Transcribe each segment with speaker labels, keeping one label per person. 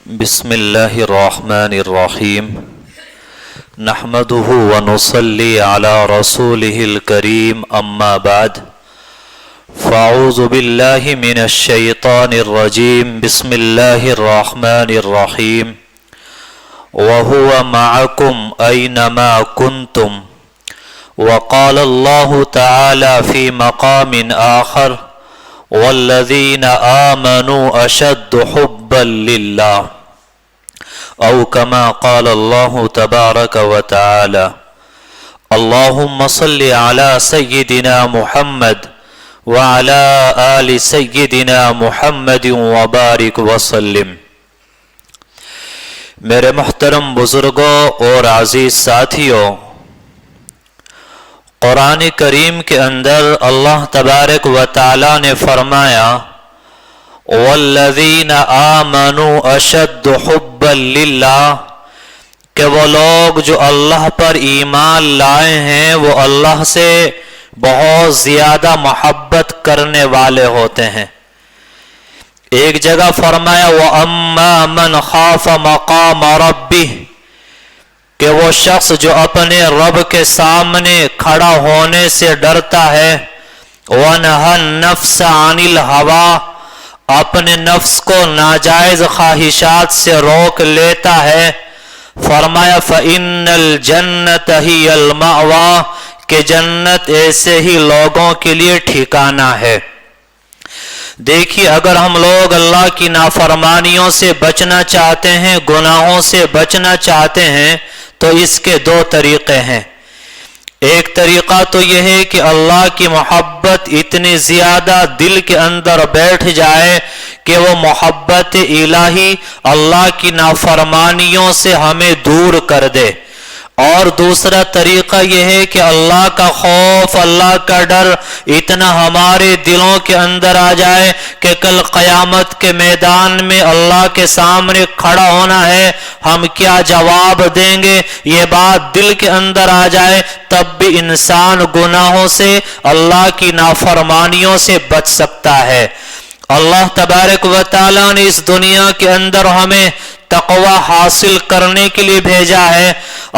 Speaker 1: بسم الله الرحمن الرحيم نحمده ونصلي على رسوله الكريم أما بعد فأعوذ بالله من الشيطان الرجيم بسم الله الرحمن الرحيم وهو معكم أينما كنتم وقال الله تعالى في مقام آخر والذين آمنوا أشد حبا لله أو كما قال الله تبارك وتعالى اللهم صل على سيدنا محمد وعلى آل سيدنا محمد وبارك وسلم۔ میرے محترم بزرگوں اور عزیز ساتھیوں، قرآن کریم کے اندر اللہ تبارک و تعالی نے فرمایا والذین آمنوا اشد حبا للہ، کہ وہ لوگ جو اللہ پر ایمان لائے ہیں وہ اللہ سے بہت زیادہ محبت کرنے والے ہوتے ہیں۔ ایک جگہ فرمایا وَأَمَّا مَنْ خَافَ مَقَامَ رَبِّهِ، کہ وہ شخص جو اپنے رب کے سامنے کھڑا ہونے سے ڈرتا ہے، وَنَهَى النَّفْسَ عَنِ الْهَوَىٰ، اپنے نفس کو ناجائز خواہشات سے روک لیتا ہے، فرمایا فَإِنَّ الْجَنَّةَ هِيَ الْمَأْوَىٰ، کہ جنت ایسے ہی لوگوں کے لیے ٹھکانہ ہے۔ دیکھیے، اگر ہم لوگ اللہ کی نافرمانیوں سے بچنا چاہتے ہیں، گناہوں سے بچنا چاہتے ہیں، تو اس کے دو طریقے ہیں۔ ایک طریقہ تو یہ ہے کہ اللہ کی محبت اتنی زیادہ دل کے اندر بیٹھ جائے کہ وہ محبت الہی اللہ کی نافرمانیوں سے ہمیں دور کر دے۔ اور دوسرا طریقہ یہ ہے کہ اللہ کا خوف، اللہ کا ڈر اتنا ہمارے دلوں کے اندر آ جائے کہ کل قیامت کے میدان میں اللہ کے سامنے کھڑا ہونا ہے، ہم کیا جواب دیں گے، یہ بات دل کے اندر آ جائے، تب بھی انسان گناہوں سے، اللہ کی نافرمانیوں سے بچ سکتا ہے۔ اللہ تبارک و تعالیٰ نے اس دنیا کے اندر ہمیں تقوی حاصل کرنے کے لیے بھیجا ہے۔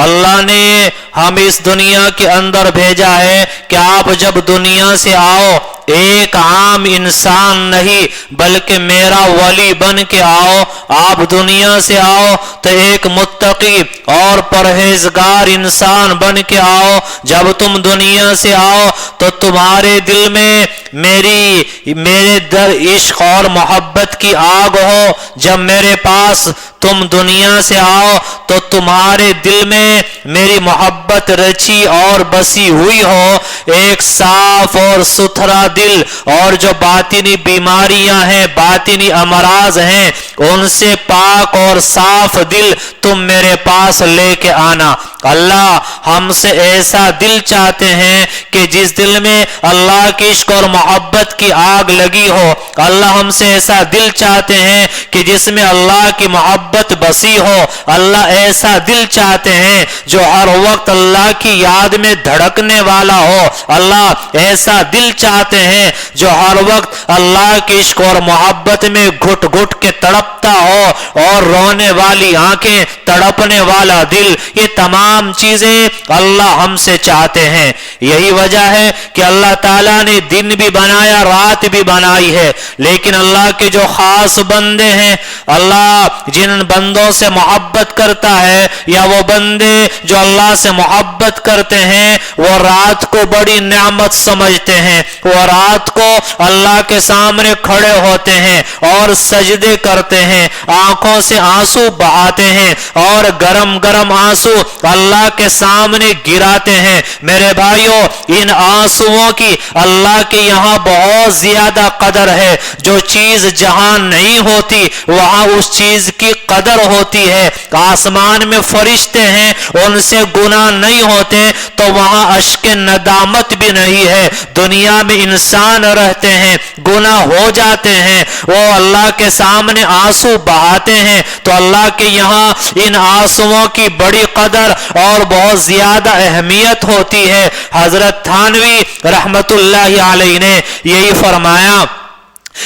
Speaker 1: اللہ نے ہم اس دنیا کے اندر بھیجا ہے کہ آپ جب دنیا سے آؤ ایک عام انسان نہیں بلکہ میرا ولی بن کے آؤ۔ آپ دنیا سے آؤ تو ایک متقی اور پرہیزگار انسان بن کے آؤ۔ جب تم دنیا سے آؤ تو تمہارے دل میں میرے در عشق اور محبت کی آگ ہو۔ جب میرے پاس تم دنیا سے آؤ تو تمہارے دل میں میری محبت رچی اور بسی ہوئی ہو۔ ایک صاف اور ستھرا دل، اور جو باطنی بیماریاں ہیں، باطنی امراض ہیں، ان سے پاک اور صاف دل تم میرے پاس لے کے آنا۔ اللہ ہم سے ایسا دل چاہتے ہیں کہ جس دل میں اللہ کی عشق اور محبت کی آگ لگی ہو۔ اللہ ہم سے ایسا دل چاہتے ہیں کہ جس میں اللہ کی محبت بسی ہو۔ اللہ ایسا دل چاہتے ہیں جو ہر وقت اللہ کی یاد میں دھڑکنے والا ہو۔ اللہ ایسا دل چاہتے ہیں جو ہر وقت اللہ کی عشق اور محبت میں گھٹ گھٹ کے تڑپتا ہو، اور رونے والی آنکھیں، تڑپنے والا دل، یہ تمام چیزیں اللہ ہم سے چاہتے ہیں۔ یہی وجہ ہے کہ اللہ تعالیٰ نے دن بھی بنایا، رات بھی بنائی ہے، لیکن اللہ کے جو خاص بندے ہیں، اللہ جن بندوں سے محبت کرتا ہے، یا وہ بندے جو اللہ سے محبت کرتے ہیں، وہ رات کو بڑی نعمت سمجھتے ہیں۔ وہ رات کو اللہ کے سامنے کھڑے ہوتے ہیں اور سجدے کرتے ہیں، آنکھوں سے آنسو بہاتے ہیں اور گرم گرم آنسو اللہ کے سامنے گراتے ہیں۔ میرے بھائیوں، ان آنسوؤں کی اللہ کے یہاں بہت زیادہ قدر ہے۔ جو چیز جہاں نہیں ہوتی وہاں اس چیز کی قدر ہوتی ہے۔ آسمان میں فرشتے ہیں، ان سے گناہ نہیں ہوتے تو وہاں اشک ندامت بھی نہیں ہے۔ دنیا میں انسان رہتے ہیں، گناہ ہو جاتے ہیں، وہ اللہ کے سامنے آنسو بہاتے ہیں، تو اللہ کے یہاں ان آنسوؤں کی بڑی قدر اور بہت زیادہ اہمیت ہوتی ہے۔ حضرت تھانوی رحمت اللہ علیہ نے یہی فرمایا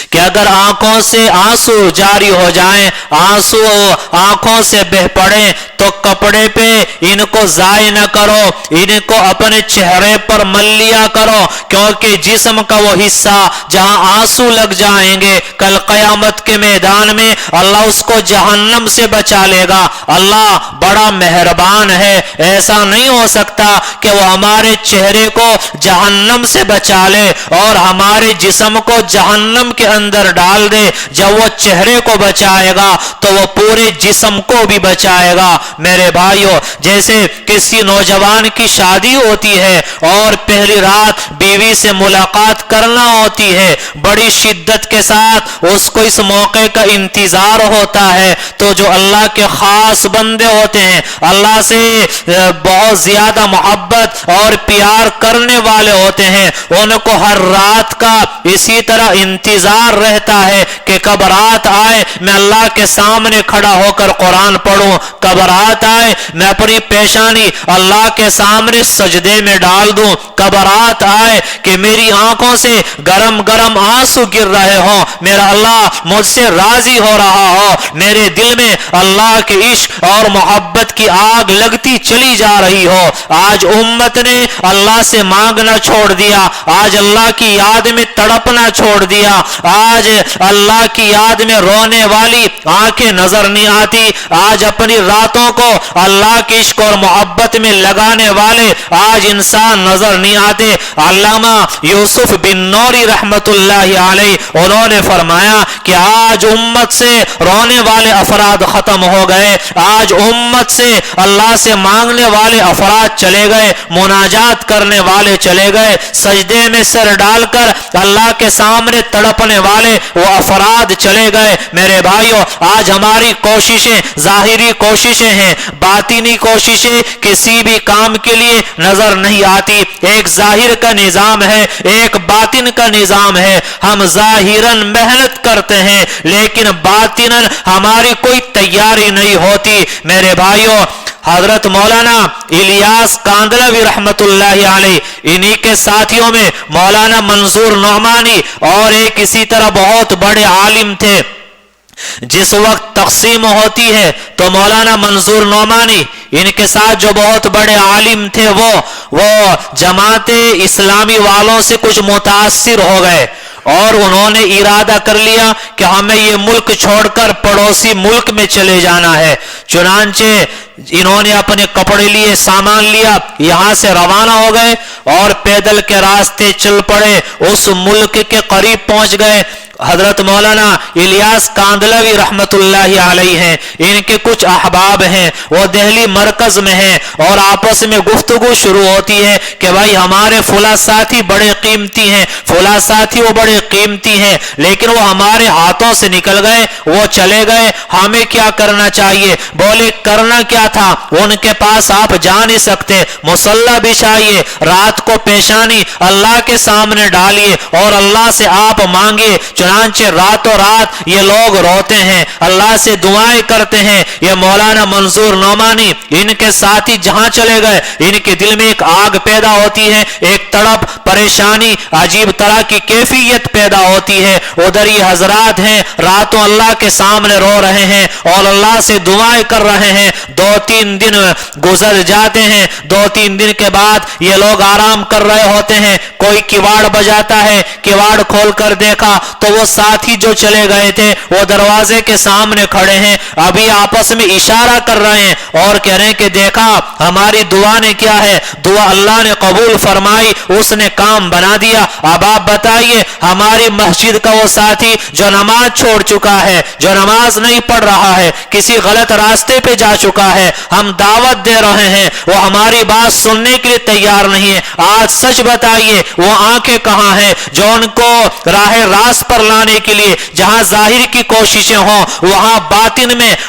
Speaker 1: کہ اگر آنکھوں سے آنسو جاری ہو جائیں، آنسو آنکھوں سے بہ پڑیں، تو کپڑے پہ ان کو ضائع نہ کرو، ان کو اپنے چہرے پر مل لیا کرو، کیونکہ جسم کا وہ حصہ جہاں آنسو لگ جائیں گے کل قیامت کے میدان میں اللہ اس کو جہنم سے بچا لے گا۔ اللہ بڑا مہربان ہے، ایسا نہیں ہو سکتا کہ وہ ہمارے چہرے کو جہنم سے بچا لے اور ہمارے جسم کو جہنم کے اندر ڈال دے۔ جب وہ چہرے کو بچائے گا تو وہ پورے جسم کو بھی بچائے گا۔ میرے بھائیو، جیسے کسی نوجوان کی شادی ہوتی ہے اور پہلی رات بیوی سے ملاقات کرنا ہوتی ہے، بڑی شدت کے ساتھ اس کو اس موقع کا انتظار ہوتا ہے، تو جو اللہ کے خاص بندے ہوتے ہیں، اللہ سے بہت زیادہ محبت اور پیار کرنے والے ہوتے ہیں، ان کو ہر رات کا اسی طرح انتظار رہتا ہے کہ کب رات آئے میں اللہ کے سامنے کھڑا ہو کر قرآن پڑھوں، کب رات آئے میں اپنی پیشانی اللہ کے سامنے سجدے میں ڈال دوں، کب رات آئے کہ میری آنکھوں سے گرم گرم آنسو گر رہے ہوں، میرا اللہ مجھ سے راضی ہو رہا ہو، میرے دل میں اللہ کے عشق اور محبت کی آگ لگتی چلی جا رہی ہو۔ آج امت نے اللہ سے مانگنا چھوڑ دیا، آج اللہ کی یاد میں تڑپنا چھوڑ دیا، آج اللہ کی یاد میں رونے والی آنکھیں نظر نہیں آتی، آج اپنی راتوں کو اللہ کے عشق اور محبت میں لگانے والے آج انسان نظر نہیں آتے۔ علامہ یوسف بن نوری رحمت اللہ علیہ انہوں نے فرمایا کہ آج امت سے رونے والے افراد ختم ہو گئے، آج امت سے اللہ سے مانگنے والے افراد چلے گئے، مناجات کرنے والے چلے گئے، سجدے میں سر ڈال کر اللہ کے سامنے تڑپنے والے وہ افراد چلے گئے۔ میرے بھائیوں، آج ہماری کوششیں ظاہری کوششیں ہیں، باطنی کوششیں کسی بھی کام کے لیے نظر نہیں آتی۔ ایک ظاہر کا نظام ہے، ایک باطن کا نظام ہے، ہم ظاہراً محنت کرتے ہیں لیکن باطناً ہماری کوئی تیاری نہیں ہوتی۔ میرے بھائیوں، حضرت مولانا الیاس کاندلوی رحمت اللہ علیہ، انہی کے ساتھیوں میں مولانا منظور نعمانی اور ایک اسی طرح بہت بڑے عالم تھے۔ جس وقت تقسیم ہوتی ہے تو مولانا منظور نعمانی ان کے ساتھ جو بہت بڑے عالم تھے وہ جماعت اسلامی والوں سے کچھ متاثر ہو گئے اور انہوں نے ارادہ کر لیا کہ ہمیں یہ ملک چھوڑ کر پڑوسی ملک میں چلے جانا ہے۔ چنانچہ انہوں نے اپنے کپڑے لیے، سامان لیا، یہاں سے روانہ ہو گئے اور پیدل کے راستے چل پڑے، اس ملک کے قریب پہنچ گئے۔ حضرت مولانا الیاس کاندلوی رحمت اللہ علیہ ہیں، ان کے کچھ احباب ہیں، وہ دہلی مرکز میں ہیں اور آپس میں گفتگو شروع ہوتی ہے کہ بھائی ہمارے فلاں ساتھی بڑے قیمتی ہیں، فلاں ساتھی وہ بڑے قیمتی ہیں، لیکن وہ ہمارے ہاتھوں سے نکل گئے، وہ چلے گئے، ہمیں کیا کرنا چاہیے؟ بولے کرنا کیا تھا، ان کے پاس آپ جا نہیں سکتے، مصلی بچھائیے، رات کو پیشانی اللہ کے سامنے ڈالیے اور اللہ سے آپ مانگیے۔ چنانچہ راتوں رات یہ لوگ روتے ہیں، اللہ سے دعائیں کرتے ہیں۔ یہ مولانا منظور نعمانی ان کے ساتھی جہاں چلے گئے، ان کے دل میں ایک آگ پیدا ہوتی ہے، ایک تڑپ، پریشانی، عجیب طرح کی کیفیت پیدا ہوتی ہے۔ ادھر یہ حضرات ہیں، راتوں اللہ کے سامنے رو رہے ہیں اور اللہ سے دعائیں کر رہے ہیں۔ 2-3 دن گزر جاتے ہیں، 2-3 دن کے بعد یہ لوگ آرام کر رہے ہوتے ہیں، کوئی کواڑ بجاتا ہے، کواڑ کھول کر دیکھا تو وہ ساتھی جو چلے گئے تھے وہ دروازے کے سامنے کھڑے ہیں، ابھی آپس میں اشارہ کر رہے ہیں اور کہہ رہے ہیں کہ دیکھا ہماری دعا نے کیا ہے، دعا اللہ نے قبول فرمائی، اس نے کام بنا دیا۔ اب آپ بتائیے ہماری مسجد کا وہ ساتھی جو نماز چھوڑ چکا ہے، جو نماز نہیں پڑھ رہا ہے، کسی غلط راستے پہ جا چکا ہے، ہم دعوت دے رہے ہیں، وہ ہماری بات سننے کے لیے تیار نہیں ہے۔ آج سچ بتائیے وہ آنکھیں کہاں ہیں جو ان کو راہ راست پر لانے کے لیے، جہاں ظاہر کی کوششیں ہوں وہاں باطن میں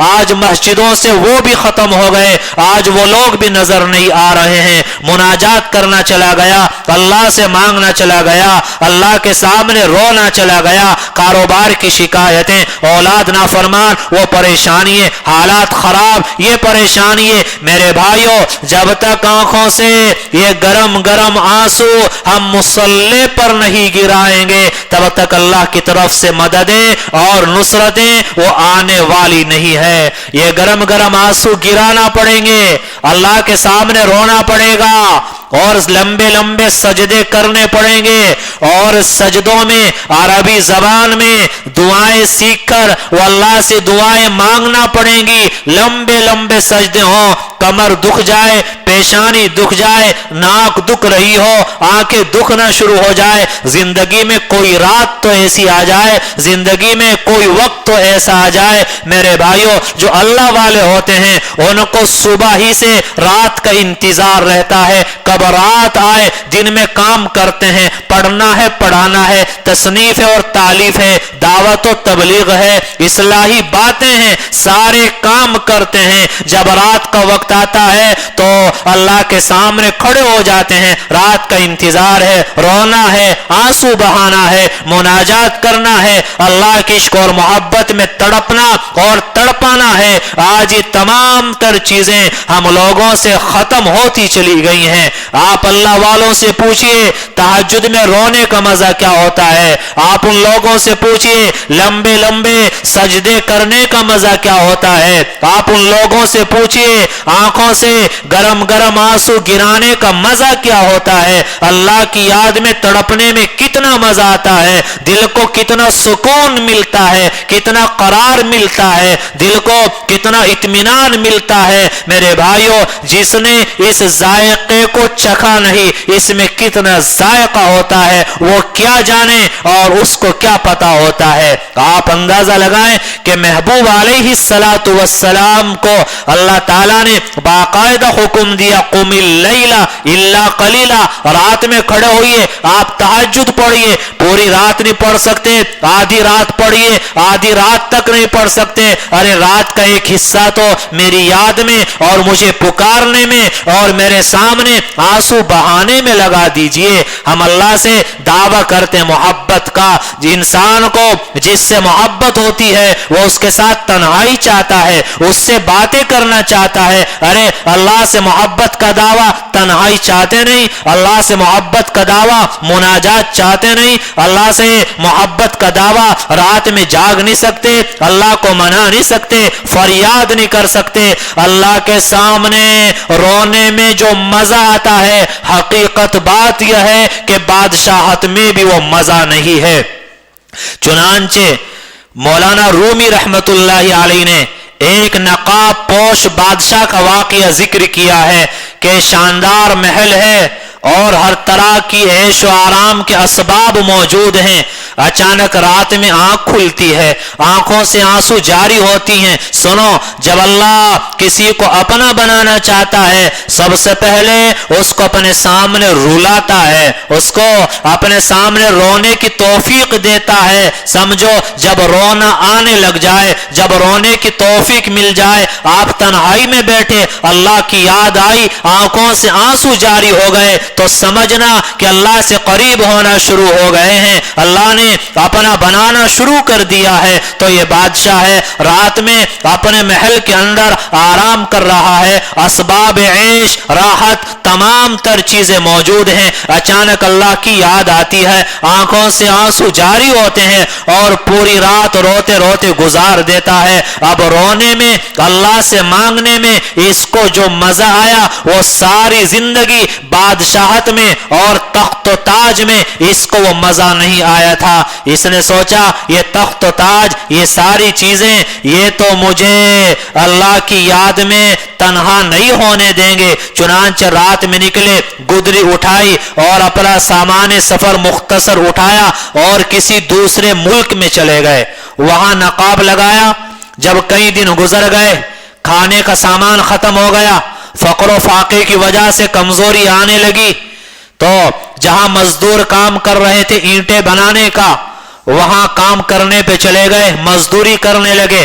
Speaker 1: آج مسجدوں سے وہ بھی ختم ہو گئے, آج وہ لوگ بھی نظر نہیں آ رہے ہیں. مناجات کرنا چلا گیا, اللہ سے مانگنا چلا گیا, اللہ کے سامنے رونا چلا گیا. کاروبار کی شکایتیں, اولاد نافرمان, وہ پریشانی, حالات خراب, یہ پریشانی. میرے بھائیوں, جب تک آنکھوں سے یہ گرم گرم آنسو ہم مصلی پر نہیں گرائیں گے تب تک اللہ کی طرف سے مددیں اور نصرتیں وہ آنے والی نہیں ہے. یہ گرم گرم آنسو گرانا پڑیں گے, اللہ کے سامنے رونا پڑے گا اور لمبے لمبے سجدے کرنے پڑیں گے, اور سجدوں میں عربی زبان میں دعائیں سیکھ کر وہ اللہ سے دعائیں مانگنا پڑیں گی. لمبے لمبے سجدے ہوں, کمر دکھ جائے, پیشانی دکھ جائے, ناک دکھ رہی ہو, آنکھیں دکھنا شروع ہو جائے, زندگی میں کوئی رات تو ایسی آ جائے, زندگی میں کوئی وقت تو ایسا آ جائے. میرے بھائیوں, جو اللہ والے ہوتے ہیں ان کو صبح ہی سے رات کا انتظار رہتا ہے, کب رات آئے. دن میں کام کرتے ہیں, پڑھنا ہے, پڑھانا ہے, تصنیف ہے اور تالیف ہے, دعوت و تبلیغ ہے, اصلاحی باتیں ہیں, سارے کام کرتے ہیں. جب رات کا وقت آتا ہے تو اللہ کے سامنے کھڑے ہو جاتے ہیں, رات کا انتظار ہے, رونا ہے, آنسو بہانا ہے, مناجات کرنا ہے, اللہ کی عشق اور محبت میں تڑپنا اور تڑپانا ہے. آج یہ تمام تر چیزیں ہم لوگوں سے ختم ہوتی چلی گئی ہیں. آپ اللہ والوں سے پوچھئے تہجد میں رونے کا مزہ کیا ہوتا ہے, آپ ان لوگوں سے پوچھئے لمبے لمبے سجدے کرنے کا مزہ کیا ہوتا ہے, آپ ان لوگوں سے پوچھئے آنکھوں سے گرم گرم آنسو گرانے کا مزہ کیا ہوتا ہے, اللہ کی یاد میں تڑپنے میں کتنا مزہ آتا ہے, دل کو کتنا سکون ملتا ہے, کتنا قرار ملتا ہے, دل کو کتنا اطمینان ملتا ہے. میرے بھائیوں, جس نے اس ذائقے کو چکھا نہیں, اس میں کتنا ذائقہ ہوتا ہے وہ کیا جانے اور اس کو کیا پتا ہوتا ہے. آپ اندازہ لگائیں کہ محبوب علیہ السلام کو اللہ تعالیٰ نے باقاعدہ حکم دیا, قم اللیل الا قلیلا, رات میں کھڑے ہوئیے, آپ تہجد پڑھیے. پوری رات نہیں پڑھ سکتے, آدھی رات پڑھیے, آدھی رات تک نہیں پڑھ سکتے, ارے رات کا ایک حصہ تو میری یاد میں اور مجھے پکارنے میں اور میرے سامنے آنسو بہانے میں لگا دیجئے. ہم اللہ سے دعویٰ کرتے محبت کا. انسان کو جس سے محبت ہوتی ہے وہ اس کے ساتھ تنہائی چاہتا ہے, اس سے باتیں کرنا چاہتا ہے. ارے اللہ سے محبت کا دعویٰ تنہائی چاہتے نہیں, اللہ سے محبت کا دعویٰ مناجات چاہتے نہیں, اللہ سے محبت کا دعویٰ رات میں جاگ نہیں سکتے, اللہ کو منا نہیں سکتے, فریاد نہیں کر سکتے. اللہ کے سامنے رونے میں جو مزہ آتا ہے, حقیقت بات یہ ہے کہ بادشاہت میں بھی وہ مزہ نہیں ہے. چنانچہ مولانا رومی رحمت اللہ علیہ نے ایک نقاب پوش بادشاہ کا واقعہ ذکر کیا ہے کہ شاندار محل ہے اور ہر طرح کی عیش و آرام کے اسباب موجود ہیں. اچانک رات میں آنکھ کھلتی ہے, آنکھوں سے آنسو جاری ہوتی ہیں. سنو, جب اللہ کسی کو اپنا بنانا چاہتا ہے سب سے پہلے اس کو اپنے سامنے رلاتا ہے, اس کو اپنے سامنے رونے کی توفیق دیتا ہے. سمجھو, جب رونا آنے لگ جائے, جب رونے کی توفیق مل جائے, آپ تنہائی میں بیٹھے, اللہ کی یاد آئی, آنکھوں سے آنسو جاری ہو گئے, تو سمجھنا کہ اللہ سے قریب ہونا شروع ہو گئے ہیں, اللہ نے اپنا بنانا شروع کر دیا ہے. تو یہ بادشاہ ہے, رات میں اپنے محل کے اندر آرام کر رہا ہے, اسباب عیش راحت تمام تر چیزیں موجود ہیں. اچانک اللہ کی یاد آتی ہے, آنکھوں سے آنسو جاری ہوتے ہیں اور پوری رات روتے روتے گزار دیتا ہے. اب رونے میں, اللہ سے مانگنے میں اس کو جو مزہ آیا وہ ساری زندگی بادشاہت میں اور تخت و تاج میں اس کو وہ مزہ نہیں آیا تھا. اس نے سوچا یہ تخت و تاج, یہ ساری چیزیں, یہ تو مجھے اللہ کی یاد میں تنہا نہیں ہونے دیں گے. چنانچہ رات میں نکلے, گدری اٹھائی اور اپنا سامان سفر مختصر اٹھایا اور کسی دوسرے ملک میں چلے گئے. وہاں نقاب لگایا. جب کئی دن گزر گئے, کھانے کا سامان ختم ہو گیا, فقر و فاقے کی وجہ سے کمزوری آنے لگی, تو جہاں مزدور کام کر رہے تھے اینٹیں بنانے کا, وہاں کام کرنے پہ چلے گئے, مزدوری کرنے لگے.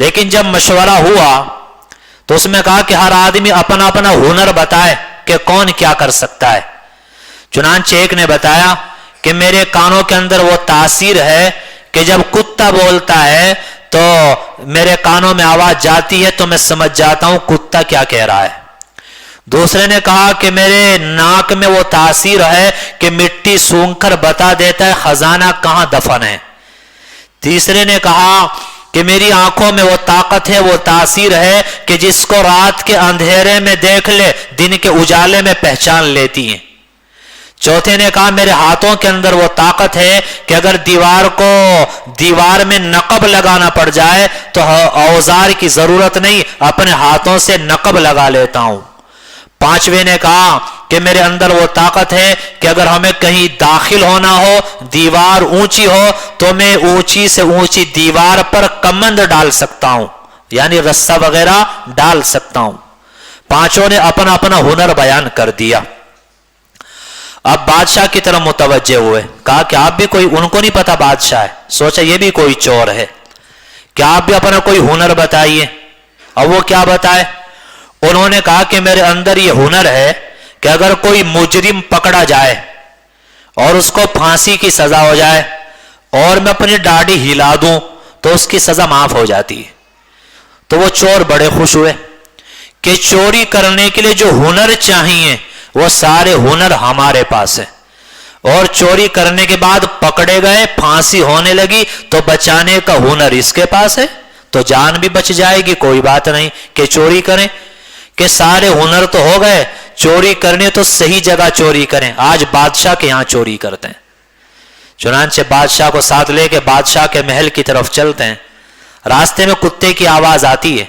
Speaker 1: لیکن جب مشورہ ہوا تو اس میں کہا کہ ہر آدمی اپنا اپنا ہنر بتائے کہ کون کیا کر سکتا ہے. چنانچہ ایک نے بتایا کہ میرے کانوں کے اندر وہ تاثیر ہے کہ جب کتا بولتا ہے تو میرے کانوں میں آواز جاتی ہے تو میں سمجھ جاتا ہوں کتا کیا کہہ رہا ہے. دوسرے نے کہا کہ میرے ناک میں وہ تاثیر ہے کہ مٹی سونگھ کر بتا دیتا ہے خزانہ کہاں دفن ہے. تیسرے نے کہا کہ میری آنکھوں میں وہ طاقت ہے، وہ تاثیر ہے کہ جس کو رات کے اندھیرے میں دیکھ لے دن کے اجالے میں پہچان لیتی ہیں. چوتھے نے کہا میرے ہاتھوں کے اندر وہ طاقت ہے کہ اگر دیوار میں نقب لگانا پڑ جائے تو اوزار کی ضرورت نہیں، اپنے ہاتھوں سے نقب لگا لیتا ہوں. پانچویں نے کہا کہ میرے اندر وہ طاقت ہے کہ اگر ہمیں کہیں داخل ہونا ہو، دیوار اونچی ہو تو میں اونچی سے اونچی دیوار پر کمند ڈال سکتا ہوں، یعنی رسہ وغیرہ ڈال سکتا ہوں. پانچوں نے اپنا اپنا ہنر بیان کر دیا. اب بادشاہ کی طرف متوجہ ہوئے، کہا کہ آپ بھی کوئی، ان کو نہیں پتا بادشاہ ہے، سوچا یہ بھی کوئی چور ہے، کہ آپ بھی اپنا کوئی ہنر بتائیے. اب وہ کیا بتائے؟ انہوں نے کہا کہ میرے اندر یہ ہنر ہے کہ اگر کوئی مجرم پکڑا جائے اور اس کو پھانسی کی سزا ہو جائے اور میں اپنی داڑھی ہلا دوں تو اس کی سزا معاف ہو جاتی ہے. تو وہ چور بڑے خوش ہوئے کہ چوری کرنے کے لیے جو ہنر چاہیے وہ سارے ہنر ہمارے پاس ہے، اور چوری کرنے کے بعد پکڑے گئے، پھانسی ہونے لگی تو بچانے کا ہنر اس کے پاس ہے، تو جان بھی بچ جائے گی، کوئی بات نہیں کہ چوری کریں. کہ سارے ہنر تو ہو گئے، چوری کرنے تو صحیح جگہ چوری کریں. آج بادشاہ کے یہاں چوری کرتے ہیں. چنانچہ بادشاہ کو ساتھ لے کے بادشاہ کے محل کی طرف چلتے ہیں. راستے میں کتے کی آواز آتی ہے،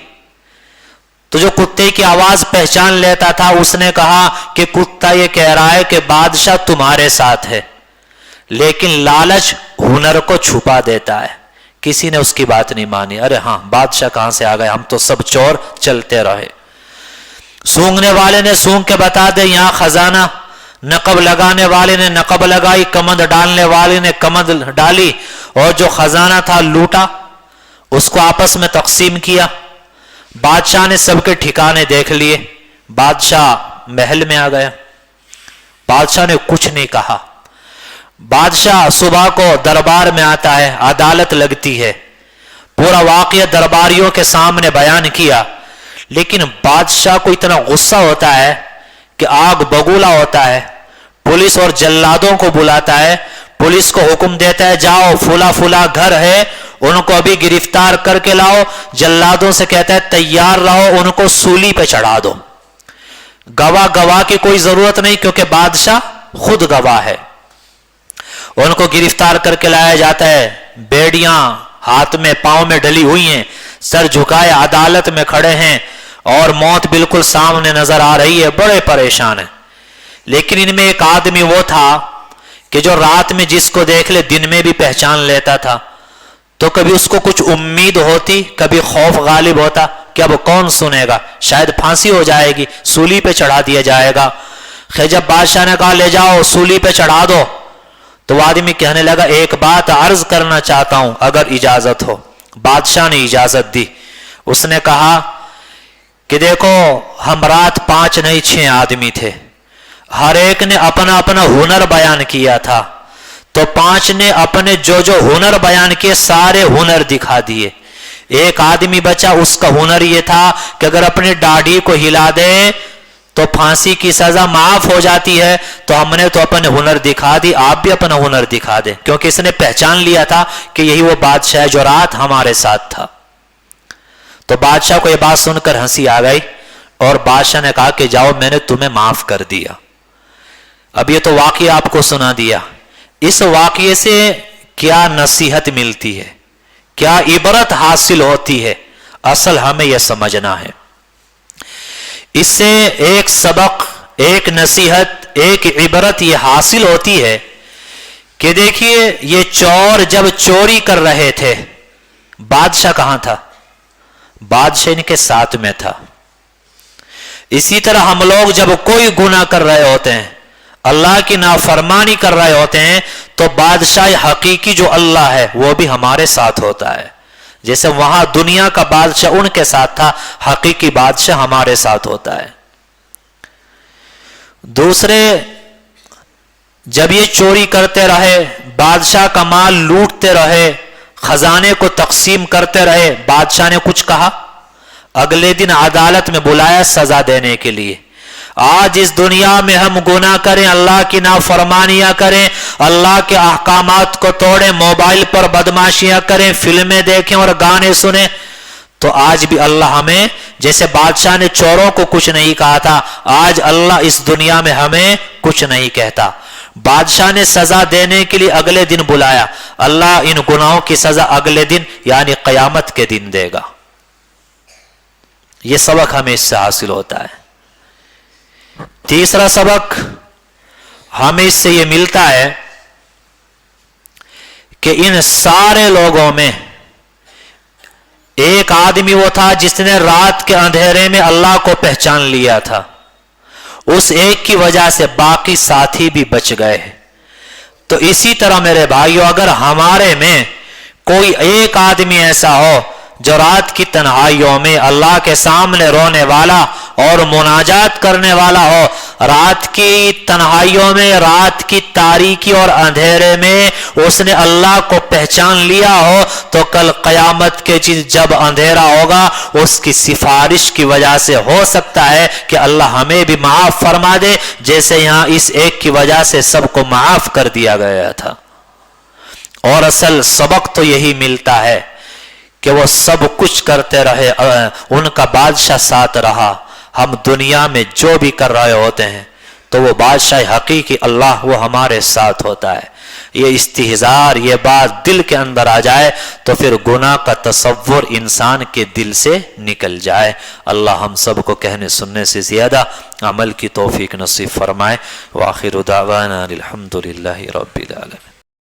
Speaker 1: تو جو کتے کی آواز پہچان لیتا تھا اس نے کہا کہ کتا یہ کہہ رہا ہے کہ بادشاہ تمہارے ساتھ ہے، لیکن لالچ ہنر کو چھپا دیتا ہے. کسی نے اس کی بات نہیں مانی. ارے ہاں، بادشاہ کہاں سے آ گئے، ہم تو سب چور. چلتے رہے. سونگنے والے نے سونگ کے بتا دے یہاں خزانہ، نقب لگانے والے نے نقب لگائی، کمند ڈالنے والے نے کمند ڈالی، اور جو خزانہ تھا لوٹا، اس کو آپس میں تقسیم کیا. بادشاہ نے سب کے ٹھکانے دیکھ لیے. بادشاہ محل میں آ گیا. بادشاہ نے کچھ نہیں کہا. بادشاہ صبح کو دربار میں آتا ہے، عدالت لگتی ہے، پورا واقعہ درباریوں کے سامنے بیان کیا. لیکن بادشاہ کو اتنا غصہ ہوتا ہے کہ آگ بگولا ہوتا ہے. پولیس اور جلادوں کو بلاتا ہے، پولیس کو حکم دیتا ہے جاؤ فلا فلا گھر ہے، ان کو ابھی گرفتار کر کے لاؤ. جلادوں سے کہتا ہے تیار رہو، ان کو سولی پہ چڑھا دو. گواہ کی کوئی ضرورت نہیں کیونکہ بادشاہ خود گواہ ہے. ان کو گرفتار کر کے لایا جاتا ہے. بیڑیاں ہاتھ میں پاؤں میں ڈلی ہوئی ہیں، سر جھکائے عدالت میں کھڑے ہیں، اور موت بالکل سامنے نظر آ رہی ہے. بڑے پریشان ہیں. لیکن ان میں ایک آدمی وہ تھا کہ جو رات میں جس کو دیکھ لے دن میں بھی پہچان لیتا تھا. تو کبھی اس کو کچھ امید ہوتی، کبھی خوف غالب ہوتا کہ اب کون سنے گا، شاید پھانسی ہو جائے گی، سولی پہ چڑھا دیا جائے گا. خیر جب بادشاہ نے کہا لے جاؤ سولی پہ چڑھا دو، تو وہ آدمی کہنے لگا ایک بات عرض کرنا چاہتا ہوں اگر اجازت ہو. بادشاہ نے اجازت دی. اس نے کہا کہ دیکھو ہم رات 5 نہیں 6 آدمی تھے، ہر ایک نے اپنا اپنا ہنر بیان کیا تھا، تو 5 نے اپنے جو ہنر بیان کیے سارے ہنر دکھا دیے. ایک آدمی بچا، اس کا ہنر یہ تھا کہ اگر اپنی داڑھی کو ہلا دے تو پھانسی کی سزا معاف ہو جاتی ہے. تو ہم نے تو اپنے ہنر دکھا دی، آپ بھی اپنا ہنر دکھا دیں، کیونکہ اس نے پہچان لیا تھا کہ یہی وہ بادشاہ ہے جو رات ہمارے ساتھ تھا. تو بادشاہ کو یہ بات سن کر ہنسی آ گئی، اور بادشاہ نے کہا کہ جاؤ میں نے تمہیں معاف کر دیا. اب یہ تو واقعہ آپ کو سنا دیا، اس واقعے سے کیا نصیحت ملتی ہے، کیا عبرت حاصل ہوتی ہے، اصل ہمیں یہ سمجھنا ہے. اس سے ایک سبق، ایک نصیحت، ایک عبرت یہ حاصل ہوتی ہے کہ دیکھیے یہ چور جب چوری کر رہے تھے بادشاہ کہاں تھا؟ بادشاہ ان کے ساتھ میں تھا. اسی طرح ہم لوگ جب کوئی گناہ کر رہے ہوتے ہیں، اللہ کی نافرمانی کر رہے ہوتے ہیں، تو بادشاہ حقیقی جو اللہ ہے وہ بھی ہمارے ساتھ ہوتا ہے. جیسے وہاں دنیا کا بادشاہ ان کے ساتھ تھا، حقیقی بادشاہ ہمارے ساتھ ہوتا ہے۔ دوسرے، جب یہ چوری کرتے رہے، بادشاہ کا مال لوٹتے رہے، خزانے کو تقسیم کرتے رہے، بادشاہ نے کچھ کہا؟ اگلے دن عدالت میں بلایا سزا دینے کے لیے۔ آج اس دنیا میں ہم گناہ کریں، اللہ کی نافرمانیاں کریں، اللہ کے احکامات کو توڑیں، موبائل پر بدماشیاں کریں، فلمیں دیکھیں اور گانے سنیں، تو آج بھی اللہ ہمیں، جیسے بادشاہ نے چوروں کو کچھ نہیں کہا تھا، آج اللہ اس دنیا میں ہمیں کچھ نہیں کہتا۔ بادشاہ نے سزا دینے کے لیے اگلے دن بلایا، اللہ ان گناہوں کی سزا اگلے دن یعنی قیامت کے دن دے گا۔ یہ سبق ہمیں اس سے حاصل ہوتا ہے۔ تیسرا سبق ہمیں اس سے یہ ملتا ہے کہ ان سارے لوگوں میں ایک آدمی وہ تھا جس نے رات کے اندھیرے میں اللہ کو پہچان لیا تھا، اس ایک کی وجہ سے باقی ساتھی بھی بچ گئے۔ تو اسی طرح میرے بھائیو، اگر ہمارے میں کوئی ایک آدمی ایسا ہو جو رات کی تنہائیوں میں اللہ کے سامنے رونے والا اور مناجات کرنے والا ہو، رات کی تنہائیوں میں، رات کی تاریکی اور اندھیرے میں اس نے اللہ کو پہچان لیا ہو، تو کل قیامت کے جب اندھیرا ہوگا، اس کی سفارش کی وجہ سے ہو سکتا ہے کہ اللہ ہمیں بھی معاف فرما دے، جیسے یہاں اس ایک کی وجہ سے سب کو معاف کر دیا گیا تھا۔ اور اصل سبق تو یہی ملتا ہے کہ وہ سب کچھ کرتے رہے، ان کا بادشاہ ساتھ رہا۔ ہم دنیا میں جو بھی کر رہے ہوتے ہیں تو وہ بادشاہ حقیقی اللہ وہ ہمارے ساتھ ہوتا ہے۔ یہ استحضار، یہ بات دل کے اندر آ جائے تو پھر گناہ کا تصور انسان کے دل سے نکل جائے۔ اللہ ہم سب کو کہنے سننے سے زیادہ عمل کی توفیق نصیب فرمائے۔ وآخر دعوانا الحمد للہ رب العالمین۔